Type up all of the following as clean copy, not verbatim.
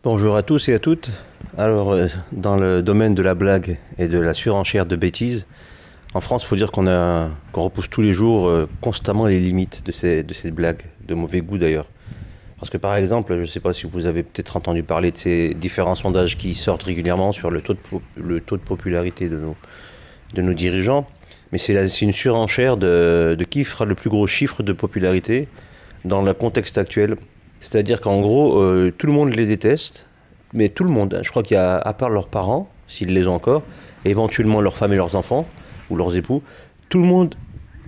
Bonjour à tous et à toutes. Alors, dans le domaine de la blague et de la surenchère de bêtises, en France, il faut dire qu'on repousse tous les jours constamment les limites de ces blagues, de mauvais goût d'ailleurs. Parce que par exemple, je ne sais pas si vous avez peut-être entendu parler de ces différents sondages qui sortent régulièrement sur le taux de popularité de nos dirigeants, mais c'est une surenchère de qui fera le plus gros chiffre de popularité dans le contexte actuel. C'est-à-dire qu'en gros, tout le monde les déteste, mais tout le monde, hein. Je crois qu'il y a, à part leurs parents, s'ils les ont encore, et éventuellement leurs femmes et leurs enfants, ou leurs époux, tout le monde,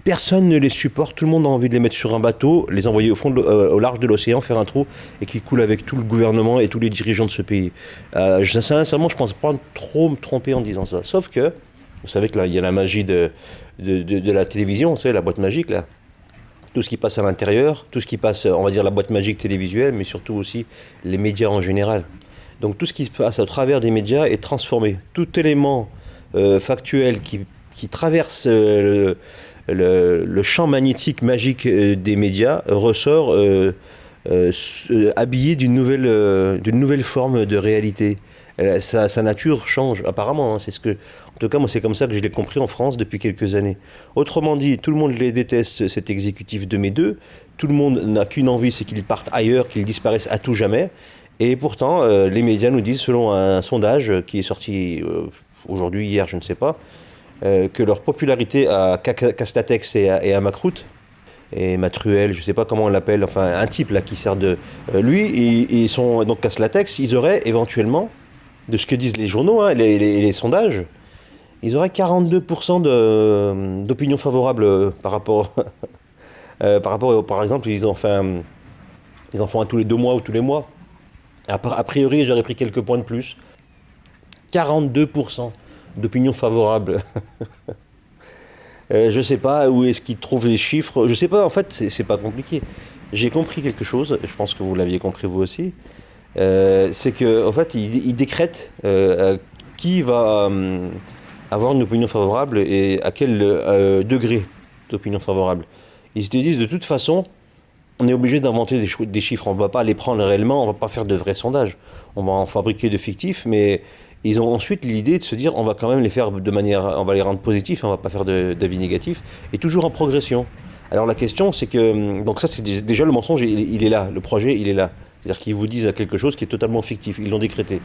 personne ne les supporte, tout le monde a envie de les mettre sur un bateau, les envoyer au large de l'océan, faire un trou, et qu'ils coulent avec tout le gouvernement et tous les dirigeants de ce pays. Sincèrement, je pense pas trop me tromper en disant ça. Sauf que, vous savez que là, il y a la magie de la télévision, c'est la boîte magique, là. Tout ce qui passe à l'intérieur, tout ce qui passe, on va dire, la boîte magique télévisuelle, mais surtout aussi les médias en général. Donc tout ce qui passe à travers des médias est transformé. Tout élément factuel qui traverse le champ magnétique magique des médias ressort habillé d'une nouvelle forme de réalité. Sa nature change, apparemment, hein. En tout cas, moi, c'est comme ça que je l'ai compris en France depuis quelques années. Autrement dit, tout le monde les déteste, cet exécutif de mes deux. Tout le monde n'a qu'une envie, c'est qu'ils partent ailleurs, qu'ils disparaissent à tout jamais. Et pourtant, les médias nous disent, selon un sondage qui est sorti aujourd'hui, hier, je ne sais pas, que leur popularité à Castatex et à Macroute, et Matruel, je ne sais pas comment on l'appelle, enfin un type là qui sert de... lui, ils sont donc Castatex, ils auraient éventuellement, de ce que disent les journaux, hein, les sondages, ils auraient 42% d'opinion favorable par rapport, par exemple, ils en font un tous les 2 mois ou tous les mois. A priori, j'aurais pris quelques points de plus. 42% d'opinion favorable. Je sais pas où est-ce qu'ils trouvent les chiffres. Je sais pas, en fait, c'est pas compliqué. J'ai compris quelque chose, je pense que vous l'aviez compris vous aussi. C'est que, en fait, ils décrètent qui va avoir une opinion favorable et à quel degré d'opinion favorable. Ils te disent de toute façon, on est obligé d'inventer des chiffres. On ne va pas les prendre réellement, on ne va pas faire de vrais sondages. On va en fabriquer de fictifs, mais ils ont ensuite l'idée de se dire on va quand même les faire de manière, on va les rendre positifs, on ne va pas faire d'avis négatifs, et toujours en progression. Alors la question c'est que, donc ça c'est déjà le mensonge, il est là, le projet il est là. C'est-à-dire qu'ils vous disent quelque chose qui est totalement fictif, ils l'ont décrété.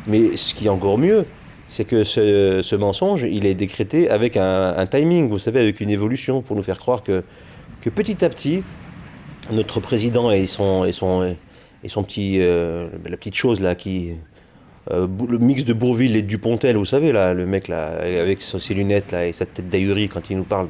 Mais ce qui est encore mieux, c'est que ce mensonge, il est décrété avec un timing, vous savez, avec une évolution, pour nous faire croire que petit à petit, notre président et son petit, la petite chose là le mix de Bourvil et de Dupontel, vous savez là, le mec là avec ses lunettes là et sa tête d'ahuri quand il nous parle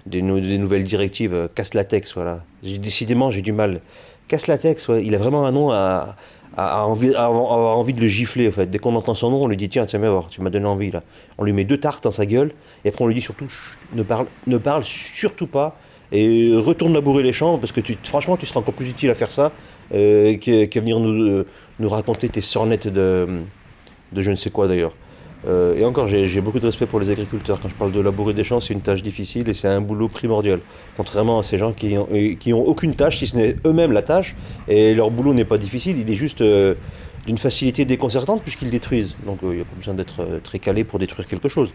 des nouvelles directives, Casse-Latex, voilà. Décidément j'ai du mal. Casse-Latex, ouais, il a vraiment un nom à avoir envie de le gifler en fait. Dès qu'on entend son nom, on lui dit tiens, viens voir, tu m'as donné envie là. On lui met 2 tartes dans sa gueule et après on lui dit surtout chut, ne parle surtout pas et retourne labourer les champs parce que franchement tu seras encore plus utile à faire ça qu'à venir nous raconter tes sornettes de je ne sais quoi d'ailleurs. Et encore, j'ai beaucoup de respect pour les agriculteurs. Quand je parle de labourer des champs, c'est une tâche difficile et c'est un boulot primordial. Contrairement à ces gens qui ont aucune tâche, si ce n'est eux-mêmes la tâche, et leur boulot n'est pas difficile, il est juste d'une facilité déconcertante puisqu'ils détruisent. Donc il n'y a pas besoin d'être très calé pour détruire quelque chose.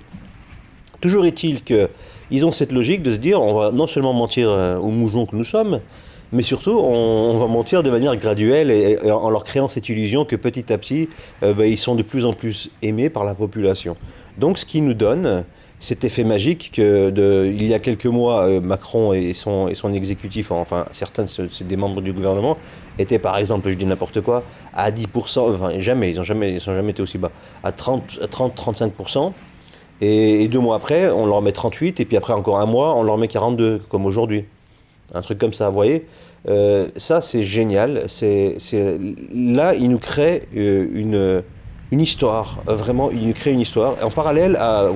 Toujours est-il qu'ils ont cette logique de se dire on va non seulement mentir aux moujons que nous sommes, mais surtout on va mentir de manière graduelle et en leur créant cette illusion que petit à petit, ils sont de plus en plus aimés par la population. Donc ce qui nous donne cet effet magique il y a quelques mois, Macron et son exécutif, enfin certains c'est des membres du gouvernement, étaient par exemple, je dis n'importe quoi, à 10%, enfin jamais, ils n'ont jamais été aussi bas, à 30-35%. Et 2 mois après, on leur met 38, et puis après encore un mois, on leur met 42, comme aujourd'hui. Un truc comme ça, vous voyez. Ça, c'est génial. Là, ils nous créent une histoire. Vraiment, ils nous créent une histoire. En parallèle à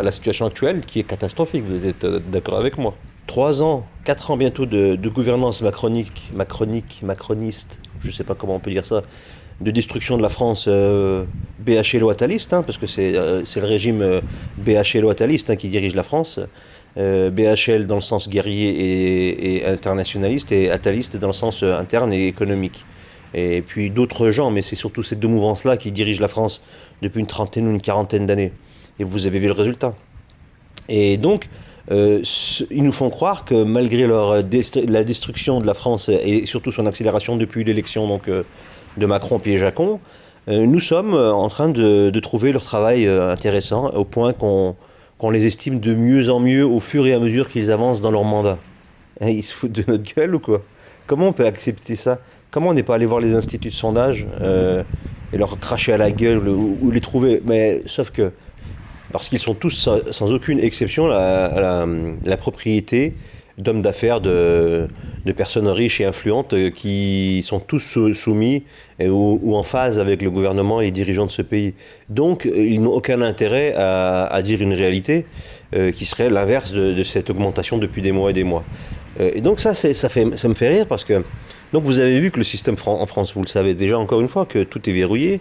la situation actuelle, qui est catastrophique, vous êtes d'accord avec moi. 3 ans, 4 ans bientôt de gouvernance macroniste, je ne sais pas comment on peut dire ça, de destruction de la France BHL-Ouattaliste, hein, parce que c'est le régime BHL-Ouattaliste qui dirige la France. BHL dans le sens guerrier et internationaliste, et Attaliste dans le sens interne et économique. et puis d'autres gens, mais c'est surtout ces deux mouvances-là qui dirigent la France depuis une trentaine ou une quarantaine d'années. Et vous avez vu le résultat. Et donc, ils nous font croire que malgré la destruction de la France et surtout son accélération depuis l'élection de Macron puis Jacon, nous sommes en train de trouver leur travail intéressant au point qu'on les estime de mieux en mieux au fur et à mesure qu'ils avancent dans leur mandat. Hein, ils se foutent de notre gueule ou quoi? Comment on peut accepter ça? Comment on n'est pas allé voir les instituts de sondage et leur cracher à la gueule ou les trouver? Mais sauf que parce qu'ils sont tous, sans aucune exception, la propriété d'hommes d'affaires, de personnes riches et influentes qui sont tous soumis ou en phase avec le gouvernement et les dirigeants de ce pays. Donc, ils n'ont aucun intérêt à dire une réalité qui serait l'inverse de cette augmentation depuis des mois et des mois. Et donc ça me fait rire parce que donc vous avez vu que le système en France, vous le savez déjà encore une fois, que tout est verrouillé,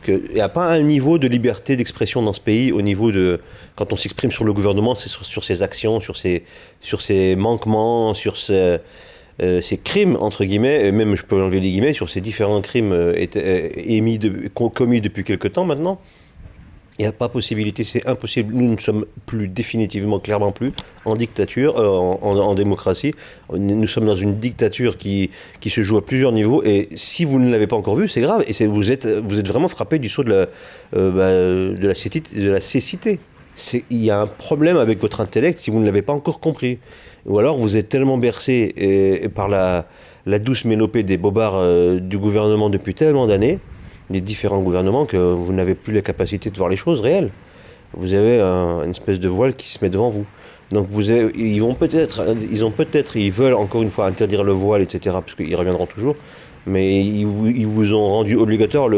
qu'il n'y a pas un niveau de liberté d'expression dans ce pays au niveau de... Quand on s'exprime sur le gouvernement, c'est sur ses actions, sur ses manquements, sur ses crimes, entre guillemets, et même je peux enlever les guillemets, sur ces différents crimes commis depuis quelque temps maintenant. Il n'y a pas possibilité, c'est impossible. Nous ne sommes plus définitivement, clairement plus, en dictature, en démocratie. Nous sommes dans une dictature qui se joue à plusieurs niveaux. Et si vous ne l'avez pas encore vu, c'est grave. Et vous êtes vraiment frappé du saut de la cécité. Il y a un problème avec votre intellect si vous ne l'avez pas encore compris. Ou alors vous êtes tellement bercé par la douce mélopée des bobards du gouvernement depuis tellement d'années, des différents gouvernements, que vous n'avez plus la capacité de voir les choses réelles. Vous avez une espèce de voile qui se met devant vous. Donc ils veulent encore une fois interdire le voile, etc., parce qu'ils reviendront toujours, mais ils vous ont rendu obligatoire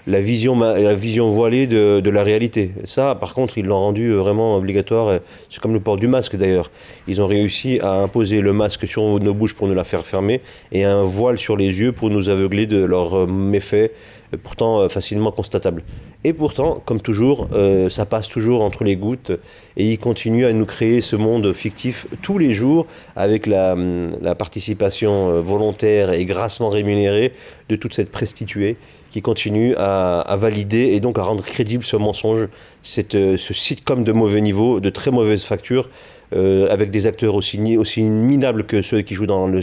la vision voilée de la réalité. Ça, par contre, ils l'ont rendu vraiment obligatoire. C'est comme le port du masque, d'ailleurs. Ils ont réussi à imposer le masque sur nos bouches pour nous la faire fermer et un voile sur les yeux pour nous aveugler de leurs méfaits, pourtant facilement constatables. Et pourtant, comme toujours, ça passe toujours entre les gouttes et ils continuent à nous créer ce monde fictif tous les jours avec la participation volontaire et grassement rémunérée de toute cette prostituée qui continue à valider et donc à rendre crédible ce mensonge, ce sitcom de mauvais niveau, de très mauvaise facture, avec des acteurs aussi minables que ceux qui jouent dans Le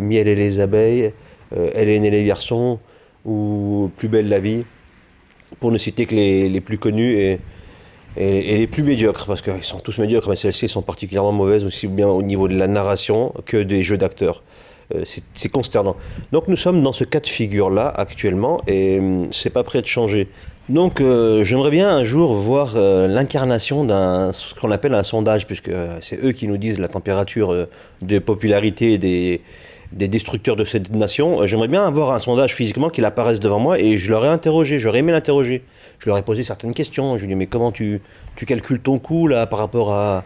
miel et les abeilles, Hélène et les garçons, ou Plus belle la vie, pour ne citer que les plus connus et les plus médiocres, parce qu'ils sont tous médiocres, mais celles-ci sont particulièrement mauvaises, aussi bien au niveau de la narration que des jeux d'acteurs. C'est consternant. Donc nous sommes dans ce cas de figure-là actuellement et c'est pas prêt de changer. Donc j'aimerais bien un jour voir l'incarnation ce qu'on appelle un sondage, puisque c'est eux qui nous disent la température de popularité des destructeurs de cette nation. J'aimerais bien avoir un sondage physiquement qu'il apparaisse devant moi et je l'aurais interrogé, j'aurais aimé l'interroger. Je leur ai posé certaines questions. Je lui ai dit, mais comment tu calcules ton coût là, par rapport à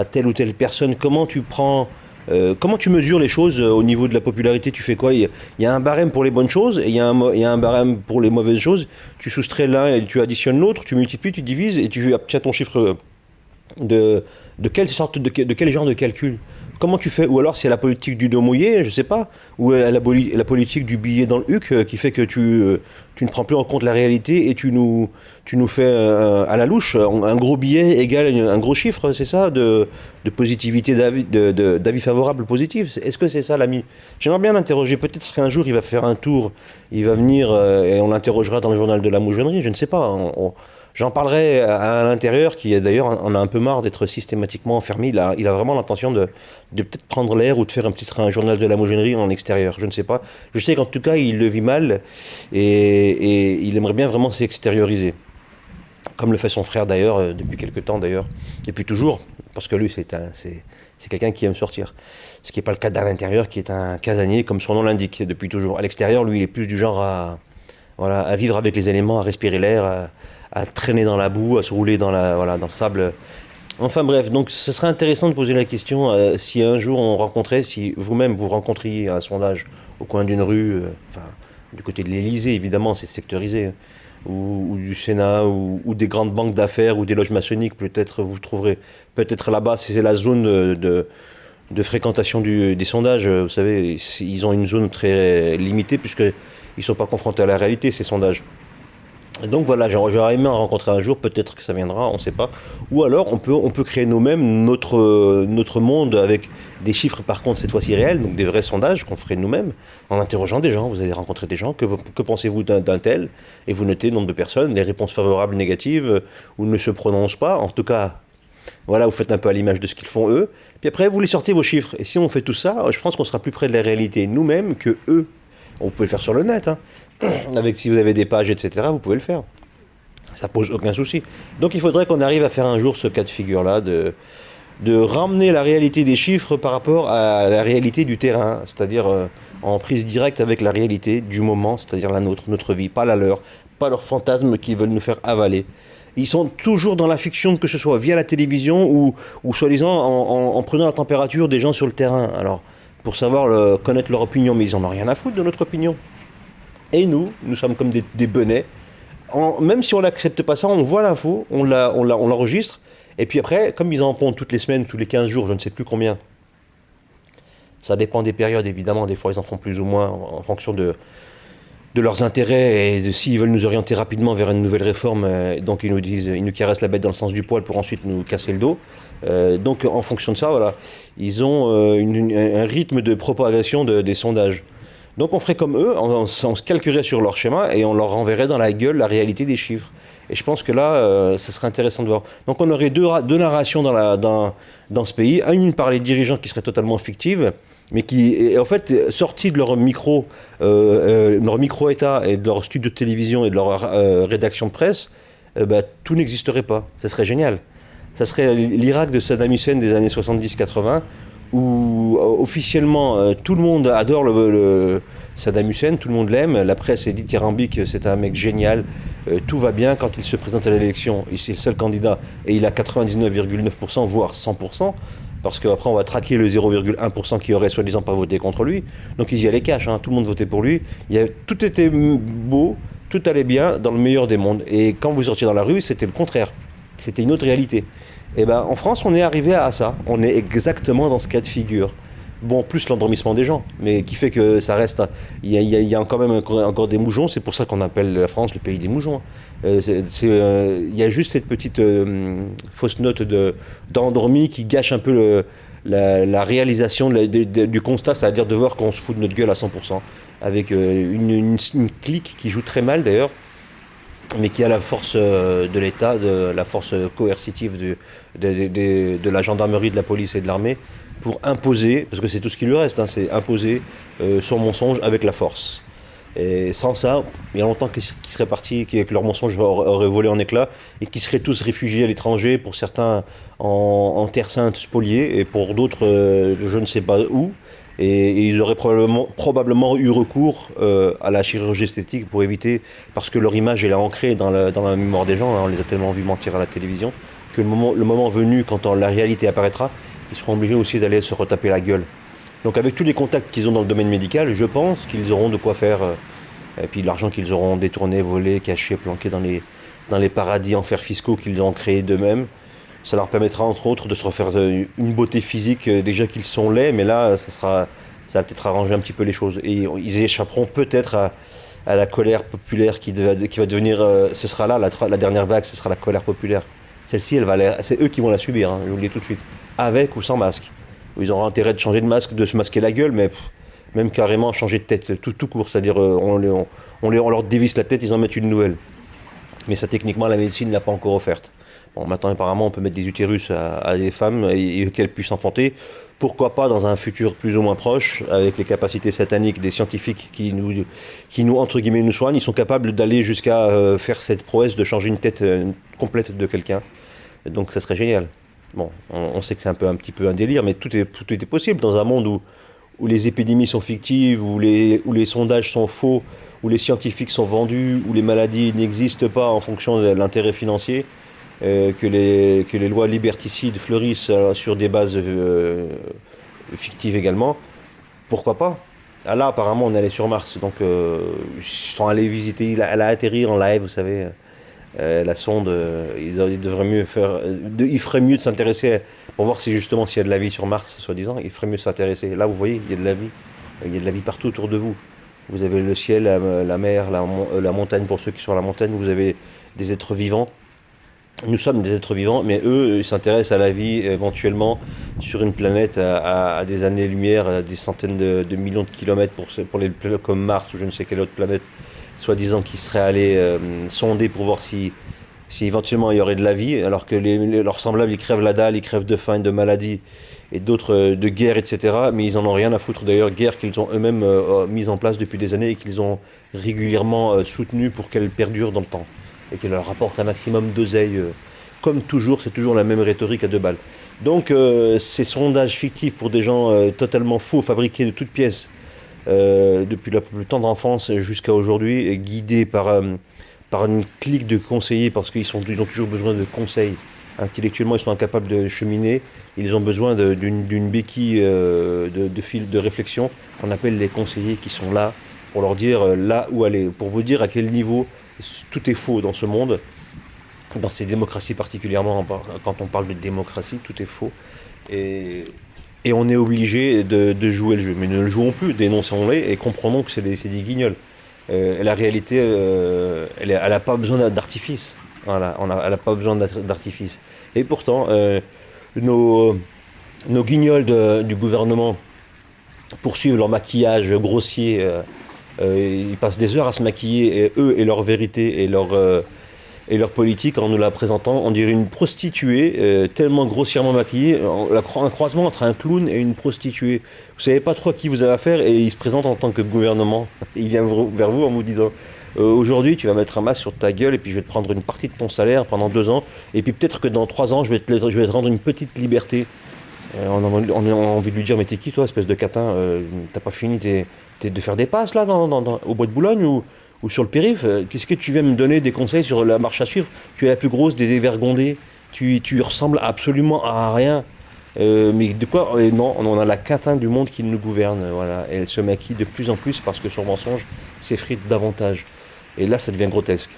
telle ou telle personne? Comment tu mesures les choses au niveau de la popularité? Tu fais quoi? Il y a un barème pour les bonnes choses et il y a un barème pour les mauvaises choses. Tu soustrais l'un et tu additionnes l'autre, tu multiplies, tu divises et tu obtiens ton chiffre de quelle sorte, de quel genre de calcul? Comment tu fais? Ou alors c'est la politique du dos mouillé, je sais pas, ou la politique du billet dans le huc qui fait que tu ne prends plus en compte la réalité et tu nous fais à la louche un gros billet égale un gros chiffre, c'est ça, de positivité d'avis favorable positif. Est-ce que c'est ça l'ami? J'aimerais bien l'interroger, peut-être qu'un jour il va faire un tour, il va venir et on l'interrogera dans le journal de la moujonnerie, je ne sais pas. J'en parlerai à l'intérieur, qui d'ailleurs en a un peu marre d'être systématiquement enfermé. Il a vraiment l'intention de peut-être prendre l'air ou de faire un journal de la moujonnerie en extérieur. Je ne sais pas. Je sais qu'en tout cas, il le vit mal et il aimerait bien vraiment s'extérioriser. Comme le fait son frère d'ailleurs, depuis quelque temps d'ailleurs, depuis toujours. Parce que lui, c'est quelqu'un qui aime sortir. Ce qui n'est pas le cas à l'intérieur, qui est un casanier, comme son nom l'indique, depuis toujours. À l'extérieur, lui, il est plus du genre à vivre avec les éléments, à respirer l'air, à traîner dans la boue, à se rouler dans le sable. Enfin bref, donc ce serait intéressant de poser la question si un jour si vous-même vous rencontriez un sondage au coin d'une rue, du côté de l'Élysée évidemment, c'est sectorisé, ou du Sénat, ou des grandes banques d'affaires, ou des loges maçonniques, peut-être vous trouverez, peut-être là-bas, si c'est la zone de fréquentation des sondages. Vous savez, ils ont une zone très limitée puisqu'ils ne sont pas confrontés à la réalité, ces sondages. Et donc voilà, j'aurais aimé en rencontrer un jour, peut-être que ça viendra, on ne sait pas. Ou alors on peut créer nous-mêmes notre monde avec des chiffres par contre cette fois-ci réels, donc des vrais sondages qu'on ferait nous-mêmes, en interrogeant des gens. Vous allez rencontrer des gens, que pensez-vous d'un tel? Et vous notez le nombre de personnes, les réponses favorables, négatives, ou ne se prononcent pas. En tout cas, voilà, vous faites un peu à l'image de ce qu'ils font eux. Puis après, vous les sortez vos chiffres. Et si on fait tout ça, je pense qu'on sera plus près de la réalité nous-mêmes que eux. On peut le faire sur le net, hein. Avec si vous avez des pages, etc., vous pouvez le faire. Ça pose aucun souci. Donc il faudrait qu'on arrive à faire un jour ce cas de figure-là, de ramener la réalité des chiffres par rapport à la réalité du terrain, c'est-à-dire en prise directe avec la réalité du moment, c'est-à-dire la nôtre, notre vie, pas la leur, pas leurs fantasmes qui veulent nous faire avaler. Ils sont toujours dans la fiction, que ce soit via la télévision ou soi-disant en prenant la température des gens sur le terrain. Alors, pour savoir connaître leur opinion, mais ils en ont rien à foutre de notre opinion. Et nous sommes comme des benets. Même si on n'accepte pas ça, on voit l'info, on l'enregistre, et puis après, comme ils en pondent toutes les semaines, tous les 15 jours, je ne sais plus combien, ça dépend des périodes évidemment, des fois ils en font plus ou moins en fonction de leurs intérêts et de s'ils veulent nous orienter rapidement vers une nouvelle réforme, donc ils nous caressent la bête dans le sens du poil pour ensuite nous casser le dos. Donc en fonction de ça, voilà, ils ont un rythme de propagation des sondages. Donc on ferait comme eux, on se calquerait sur leur schéma et on leur renverrait dans la gueule la réalité des chiffres. Et je pense que là, ça serait intéressant de voir. Donc on aurait deux narrations dans ce pays. Une par les dirigeants qui seraient totalement fictives, mais qui, en fait, sortis de leur micro-État et de leur studio de télévision et de leur rédaction de presse, bah, tout n'existerait pas. Ça serait génial. Ça serait l'Irak de Saddam Hussein des années 70-80, où officiellement tout le monde adore le Saddam Hussein, tout le monde l'aime, la presse est dithyrambique, c'est un mec génial, tout va bien quand il se présente à l'élection, c'est le seul candidat et il a 99,9%, voire 100%, parce qu'après on va traquer le 0,1% qui aurait soi-disant pas voté contre lui, donc ils y allaient cash, hein, tout le monde votait pour lui, tout était beau, tout allait bien dans le meilleur des mondes, et quand vous sortiez dans la rue, c'était le contraire, c'était une autre réalité. Et ben, en France, on est arrivé à ça. On est exactement dans ce cas de figure. Bon, plus l'endormissement des gens, mais qui fait que ça reste. Il y a quand même encore des moujons. C'est pour ça qu'on appelle la France le pays des moujons. Il y a juste cette petite fausse note d'endormi qui gâche un peu la réalisation du constat, c'est-à-dire de voir qu'on se fout de notre gueule à 100%. Avec une clique qui joue très mal d'ailleurs, mais qui a la force de l'État, la force coercitive de la gendarmerie, de la police et de l'armée, pour imposer, parce que c'est tout ce qui lui reste, hein, c'est imposer son mensonge avec la force. Et sans ça, il y a longtemps qu'ils seraient partis, que leur mensonge aurait volé en éclats, et qu'ils seraient tous réfugiés à l'étranger, pour certains en Terre Sainte spoliés, et pour d'autres, je ne sais pas où. Et ils auraient probablement eu recours à la chirurgie esthétique pour éviter, parce que leur image elle est ancrée dans la mémoire des gens, hein, on les a tellement vus mentir à la télévision, que le moment venu, quand la réalité apparaîtra, ils seront obligés aussi d'aller se retaper la gueule. Donc avec tous les contacts qu'ils ont dans le domaine médical, je pense qu'ils auront de quoi faire, et puis l'argent qu'ils auront détourné, volé, caché, planqué dans les paradis enfers fiscaux qu'ils ont créés d'eux-mêmes. Ça leur permettra entre autres de se refaire une beauté physique, déjà qu'ils sont laids, mais là ça va peut-être arranger un petit peu les choses. Et ils échapperont peut-être à la colère populaire qui va devenir, ce sera là la dernière vague, ce sera la colère populaire. Celle-ci, c'est eux qui vont la subir, hein, je vous le dis tout de suite, avec ou sans masque. Ils auront intérêt de changer de masque, de se masquer la gueule, mais même carrément changer de tête, tout court, c'est-à-dire on leur dévisse la tête, ils en mettent une nouvelle. Mais ça, techniquement, la médecine ne l'a pas encore offerte. Bon, maintenant, apparemment, on peut mettre des utérus à des femmes et qu'elles puissent enfanter. Pourquoi pas dans un futur plus ou moins proche, avec les capacités sataniques des scientifiques qui nous entre guillemets, nous soignent, ils sont capables d'aller jusqu'à faire cette prouesse de changer une tête complète de quelqu'un. Donc, ça serait génial. Bon, on sait que c'est un petit peu un délire, mais tout est possible dans un monde où les épidémies sont fictives, où les sondages sont faux, où les scientifiques sont vendus, où les maladies n'existent pas en fonction de l'intérêt financier, que les lois liberticides fleurissent sur des bases fictives également. Pourquoi pas? Ah là, apparemment, on est allé sur Mars, donc ils sont allés visiter, elle a atterri en live, vous savez, la sonde, ils devraient mieux faire, il ferait mieux de s'intéresser pour voir si justement s'il y a de la vie sur Mars, soi-disant, il ferait mieux s'intéresser. Là, vous voyez, il y a de la vie. Il y a de la vie partout autour de vous. Vous avez le ciel, la mer, la montagne pour ceux qui sont à la montagne. Vous avez des êtres vivants. Nous sommes des êtres vivants, mais eux, ils s'intéressent à la vie éventuellement sur une planète à des années-lumière, à des centaines de millions de kilomètres pour les planètes comme Mars ou je ne sais quelle autre planète, soi-disant qui seraient allés sonder pour voir si éventuellement il y aurait de la vie, alors que leurs semblables, ils crèvent la dalle, ils crèvent de faim, de maladie et d'autres de guerre, etc. Mais ils en ont rien à foutre d'ailleurs, guerre qu'ils ont eux-mêmes mise en place depuis des années et qu'ils ont régulièrement soutenue pour qu'elle perdure dans le temps et qu'elle leur rapporte un maximum d'oseille. Comme toujours, c'est toujours la même rhétorique à deux balles. Donc ces sondages fictifs pour des gens totalement faux, fabriqués de toutes pièces, depuis la plus tendre enfance jusqu'à aujourd'hui, et guidés par une clique de conseillers, parce ils ont toujours besoin de conseils. Intellectuellement, ils sont incapables de cheminer. Ils ont besoin d'une béquille de fil de réflexion qu'on appelle les conseillers, qui sont là pour leur dire là où aller, pour vous dire à quel niveau tout est faux dans ce monde, dans ces démocraties particulièrement. Quand on parle de démocratie, tout est faux. Et on est obligé de jouer le jeu. Mais ne le jouons plus, dénonçons-les et comprenons que c'est des guignols. La réalité, elle n'a pas besoin d'artifice. Voilà, elle n'a pas besoin d'artifice. Et pourtant, nos, nos guignols du gouvernement poursuivent leur maquillage grossier. Ils passent des heures à se maquiller, et eux et leur vérité et leur politique, en nous la présentant, on dirait une prostituée tellement grossièrement maquillée, un croisement entre un clown et une prostituée. Vous savez pas trop à qui vous avez affaire, et il se présente en tant que gouvernement. Et il vient vers vous en vous disant aujourd'hui tu vas mettre un masque sur ta gueule et puis je vais te prendre une partie de ton salaire pendant 2 ans, et puis peut-être que dans 3 ans je vais te rendre une petite liberté. On a envie de lui dire mais t'es qui toi, espèce de catin, t'as pas fini de faire des passes là au bois de Boulogne ou sur le périph', qu'est-ce que tu viens me donner des conseils sur la marche à suivre? Tu es la plus grosse des dévergondés, tu ressembles absolument à rien. Mais de quoi? Non, on a la catin du monde qui nous gouverne, voilà. Et elle se maquille de plus en plus parce que son mensonge s'effrite davantage. Et là, ça devient grotesque.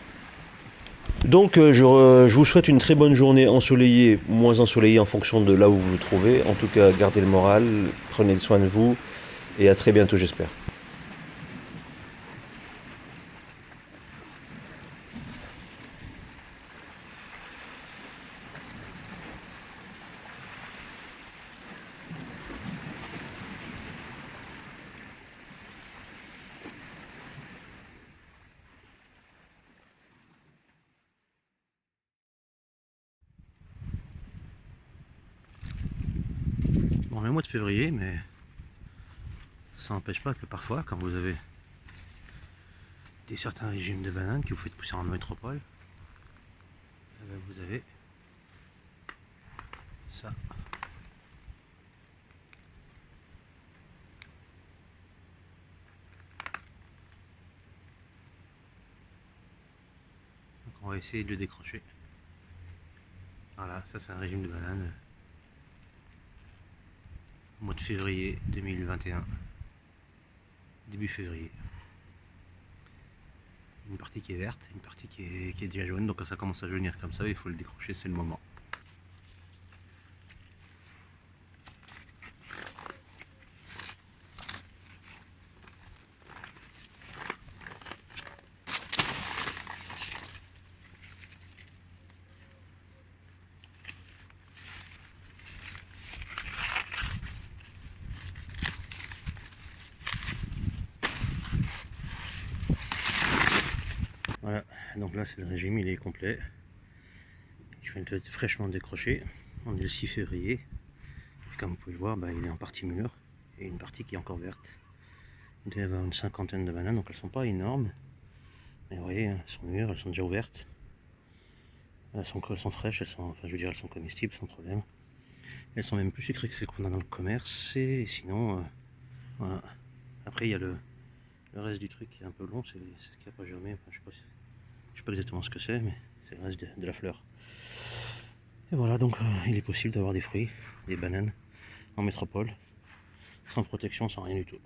Donc, je vous souhaite une très bonne journée ensoleillée, moins ensoleillée en fonction de là où vous vous trouvez. En tout cas, gardez le moral, prenez soin de vous, et à très bientôt, j'espère. Bon, on est au mois de février, mais ça n'empêche pas que parfois, quand vous avez certains régimes de bananes que vous faites pousser en métropole, eh ben, vous avez ça. Donc on va essayer de le décrocher. Voilà, ça c'est un régime de bananes au mois de février 2021, début février. Une partie qui est verte, une partie qui est déjà jaune, donc quand ça commence à jaunir comme ça, il faut le décrocher, c'est le moment. Voilà, donc là c'est le régime, il est complet. Je viens de fraîchement décrocher. On est le 6 février. Et comme vous pouvez le voir, il est en partie mûr et une partie qui est encore verte. Il doit y avoir une cinquantaine de bananes, donc elles sont pas énormes. Mais vous voyez, elles sont mûres, elles sont déjà ouvertes. Elles sont fraîches, elles sont comestibles sans problème. Elles sont même plus sucrées que celles qu'on a dans le commerce. Et sinon, voilà. Après, il y a le reste du truc qui est un peu long, c'est ce qui n'a pas germé. Enfin, je sais pas exactement ce que c'est, mais c'est le reste de la fleur. Et voilà, donc il est possible d'avoir des fruits, des bananes en métropole, sans protection, sans rien du tout.